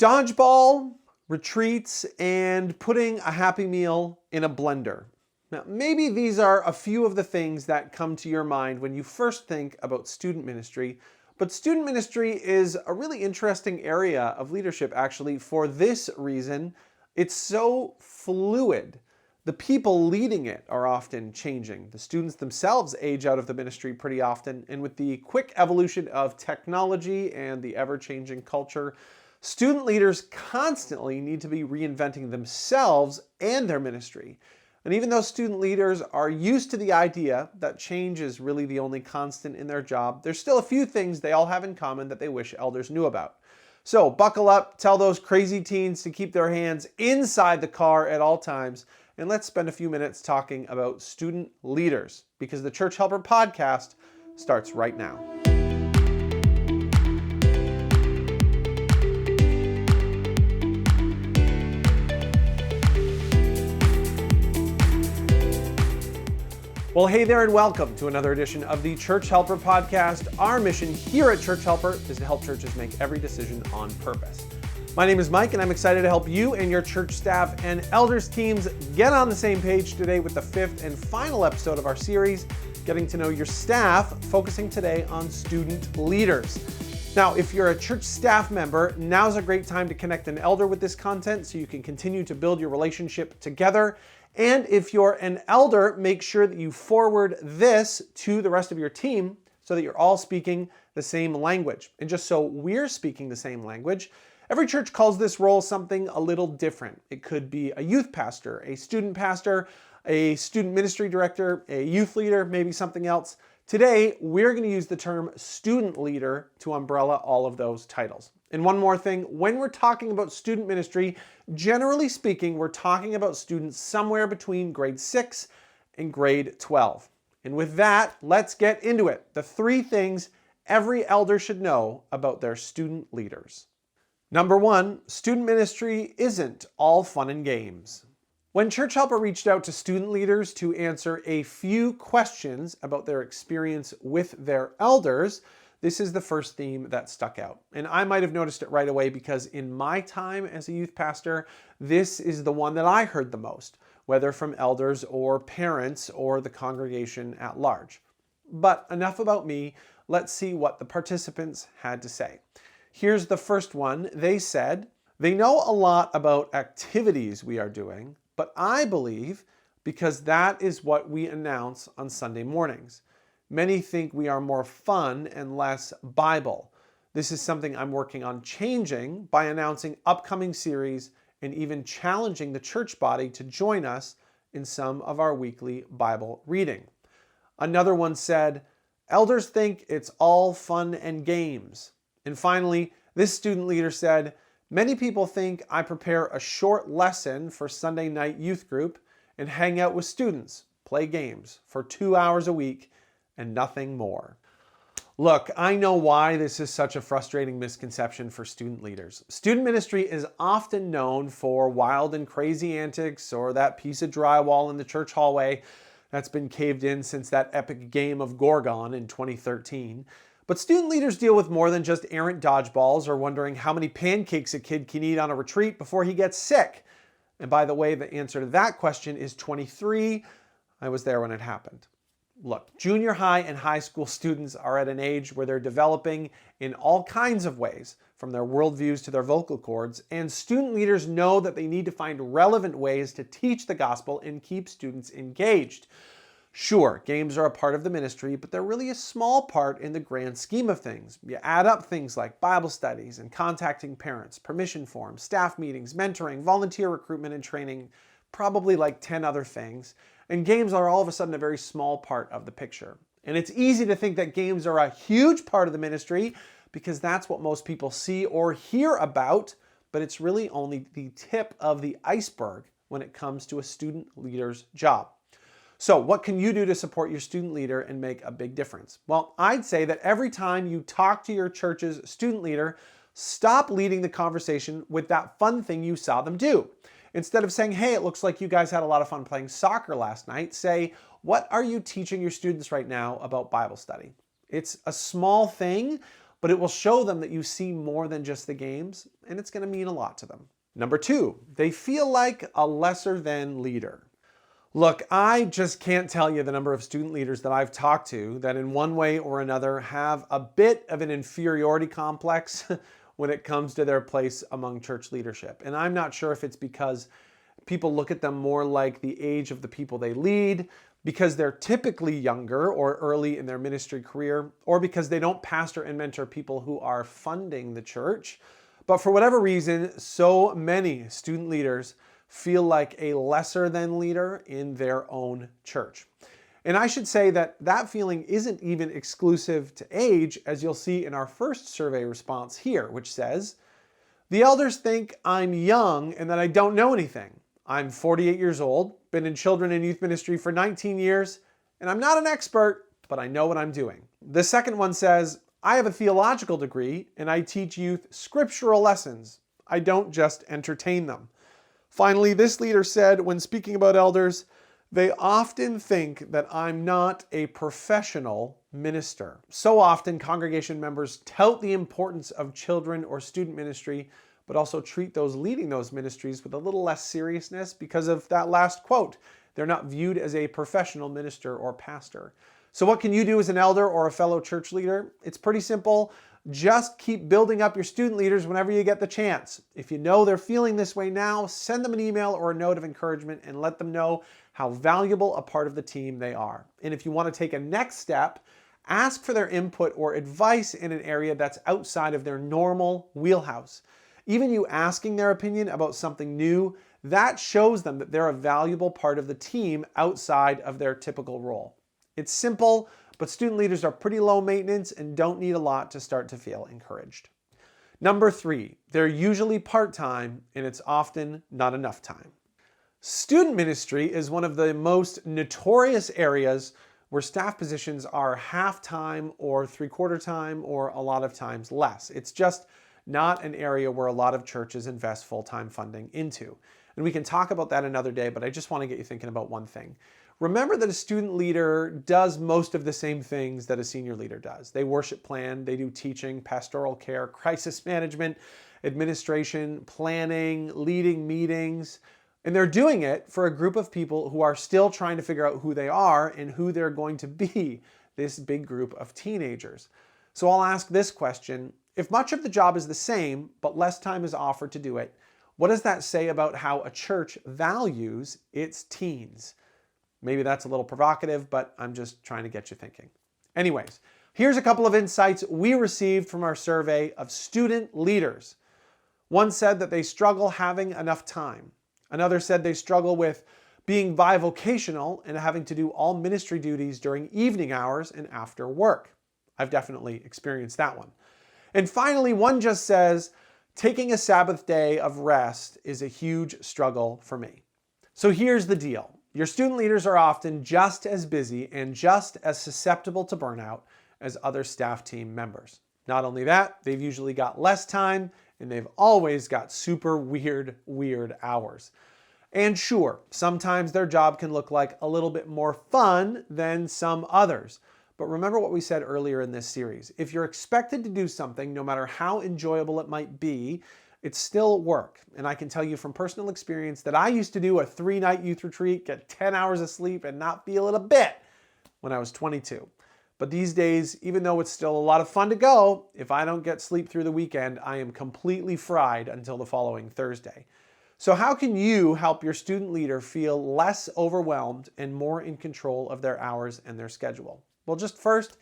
Dodgeball, retreats, and putting a Happy Meal in a blender. Now, maybe these are a few of the things that come to your mind when you first think about student ministry, but student ministry is a really interesting area of leadership actually for this reason. It's so fluid. The people leading it are often changing. The students themselves age out of the ministry pretty often, and with the quick evolution of technology and the ever-changing culture, student leaders constantly need to be reinventing themselves and their ministry. And even though student leaders are used to the idea that change is really the only constant in their job, there's still a few things they all have in common that they wish elders knew about. So buckle up, tell those crazy teens to keep their hands inside the car at all times, and let's spend a few minutes talking about student leaders, because the Church Helper podcast starts right now. Well, hey there and welcome to another edition of the Church Helper podcast. Our mission here at Church Helper is to help churches make every decision on purpose. My name is Mike and I'm excited to help you and your church staff and elders teams get on the same page today with the fifth and final episode of our series, Getting to Know Your Staff, focusing today on student leaders. Now, if you're a church staff member, now's a great time to connect an elder with this content so you can continue to build your relationship together. And if you're an elder, make sure that you forward this to the rest of your team so that you're all speaking the same language. And just so we're speaking the same language, every church calls this role something a little different. It could be a youth pastor, a student ministry director, a youth leader, maybe something else. Today, we're going to use the term student leader to umbrella all of those titles. And one more thing, when we're talking about student ministry, generally speaking, we're talking about students somewhere between grade 6 and grade 12. And with that, let's get into it. The 3 things every elder should know about their student leaders. Number 1, student ministry isn't all fun and games. When Church Helper reached out to student leaders to answer a few questions about their experience with their elders, this is the first theme that stuck out. And I might have noticed it right away because in my time as a youth pastor, this is the one that I heard the most, whether from elders or parents or the congregation at large. But enough about me, let's see what the participants had to say. Here's the first one. They said, they know a lot about activities we are doing, but I believe because that is what we announce on Sunday mornings. Many think we are more fun and less Bible. This is something I'm working on changing by announcing upcoming series and even challenging the church body to join us in some of our weekly Bible reading. Another one said, elders think it's all fun and games. And finally, this student leader said, many people think I prepare a short lesson for Sunday night youth group and hang out with students, play games for 2 hours a week and nothing more. Look, I know why this is such a frustrating misconception for student leaders. Student ministry is often known for wild and crazy antics or that piece of drywall in the church hallway that's been caved in since that epic game of Gorgon in 2013. But student leaders deal with more than just errant dodgeballs or wondering how many pancakes a kid can eat on a retreat before he gets sick. And by the way, the answer to that question is 23. I was there when it happened. Look, junior high and high school students are at an age where they're developing in all kinds of ways, from their worldviews to their vocal cords, and student leaders know that they need to find relevant ways to teach the gospel and keep students engaged. Sure, games are a part of the ministry, but they're really a small part in the grand scheme of things. You add up things like Bible studies and contacting parents, permission forms, staff meetings, mentoring, volunteer recruitment and training, probably like 10 other things. And games are all of a sudden a very small part of the picture. And it's easy to think that games are a huge part of the ministry because that's what most people see or hear about, but it's really only the tip of the iceberg when it comes to a student leader's job. So what can you do to support your student leader and make a big difference? Well, I'd say that every time you talk to your church's student leader, stop leading the conversation with that fun thing you saw them do. Instead of saying, hey, it looks like you guys had a lot of fun playing soccer last night, say, what are you teaching your students right now about Bible study? It's a small thing, but it will show them that you see more than just the games, and it's going to mean a lot to them. Number 2, they feel like a lesser than leader. Look, I just can't tell you the number of student leaders that I've talked to that in one way or another have a bit of an inferiority complex when it comes to their place among church leadership. And I'm not sure if it's because people look at them more like the age of the people they lead, because they're typically younger or early in their ministry career, or because they don't pastor and mentor people who are funding the church. But for whatever reason, so many student leaders feel like a lesser than leader in their own church. And I should say that that feeling isn't even exclusive to age, as you'll see in our first survey response here, which says, the elders think I'm young and that I don't know anything. I'm 48 years old, been in children and youth ministry for 19 years, and I'm not an expert, but I know what I'm doing. The second one says, I have a theological degree and I teach youth scriptural lessons. I don't just entertain them. Finally, this leader said, when speaking about elders, they often think that I'm not a professional minister. So often, congregation members tout the importance of children or student ministry, but also treat those leading those ministries with a little less seriousness because of that last quote. They're not viewed as a professional minister or pastor. So what can you do as an elder or a fellow church leader? It's pretty simple. Just keep building up your student leaders whenever you get the chance. If you know they're feeling this way now, send them an email or a note of encouragement and let them know how valuable a part of the team they are. And if you want to take a next step, ask for their input or advice in an area that's outside of their normal wheelhouse. Even you asking their opinion about something new, that shows them that they're a valuable part of the team outside of their typical role. It's simple, but student leaders are pretty low maintenance and don't need a lot to start to feel encouraged. Number 3, they're usually part-time and it's often not enough time. Student ministry is one of the most notorious areas where staff positions are half-time or three-quarter time or a lot of times less. It's just not an area where a lot of churches invest full-time funding into. And we can talk about that another day, but I just want to get you thinking about one thing. Remember that a student leader does most of the same things that a senior leader does. They worship plan, they do teaching, pastoral care, crisis management, administration, planning, leading meetings, and they're doing it for a group of people who are still trying to figure out who they are and who they're going to be, this big group of teenagers. So I'll ask this question. If much of the job is the same, but less time is offered to do it, what does that say about how a church values its teens? Maybe that's a little provocative, but I'm just trying to get you thinking. Anyways, here's a couple of insights we received from our survey of student leaders. One said that they struggle having enough time. Another said they struggle with being bivocational and having to do all ministry duties during evening hours and after work. I've definitely experienced that one. And finally, one just says, taking a Sabbath day of rest is a huge struggle for me. So here's the deal. Your student leaders are often just as busy and just as susceptible to burnout as other staff team members. Not only that, they've usually got less time and they've always got super weird hours. And sure, sometimes their job can look like a little bit more fun than some others. But remember what we said earlier in this series. If you're expected to do something, no matter how enjoyable it might be, it's still work. And I can tell you from personal experience that I used to do a 3-night youth retreat, get 10 hours of sleep, and not feel it a bit when I was 22. But these days, even though it's still a lot of fun to go, if I don't get sleep through the weekend, I am completely fried until the following Thursday. So how can you help your student leader feel less overwhelmed and more in control of their hours and their schedule? Well, just first,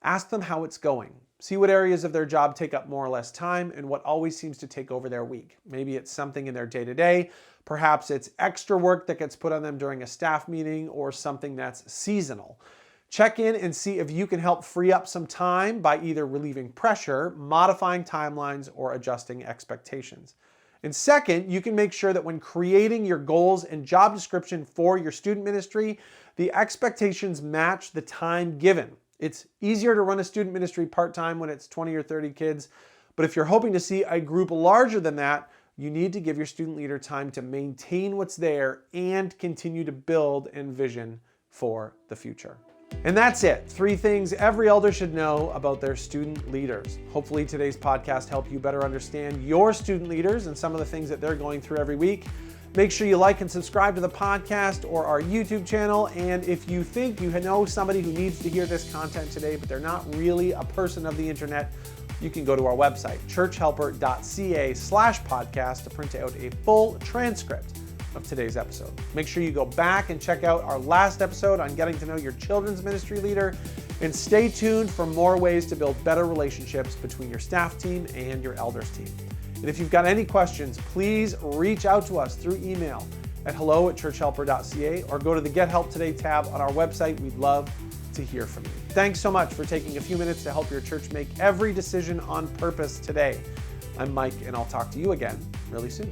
ask them how it's going. See what areas of their job take up more or less time and what always seems to take over their week. Maybe it's something in their day-to-day. Perhaps it's extra work that gets put on them during a staff meeting or something that's seasonal. Check in and see if you can help free up some time by either relieving pressure, modifying timelines, or adjusting expectations. And second, you can make sure that when creating your goals and job description for your student ministry, the expectations match the time given. It's easier to run a student ministry part-time when it's 20 or 30 kids, but if you're hoping to see a group larger than that, you need to give your student leader time to maintain what's there and continue to build and vision for the future. And that's it. 3 things every elder should know about their student leaders. Hopefully today's podcast helped you better understand your student leaders and some of the things that they're going through every week. Make sure you like and subscribe to the podcast or our YouTube channel. And if you think you know somebody who needs to hear this content today, but they're not really a person of the internet, you can go to our website, churchhelper.ca/podcast, to print out a full transcript of today's episode. Make sure you go back and check out our last episode on getting to know your children's ministry leader, and stay tuned for more ways to build better relationships between your staff team and your elders team. And if you've got any questions, please reach out to us through email at hello@churchhelper.ca or go to the Get Help Today tab on our website. We'd love to hear from you. Thanks so much for taking a few minutes to help your church make every decision on purpose today. I'm Mike, and I'll talk to you again really soon.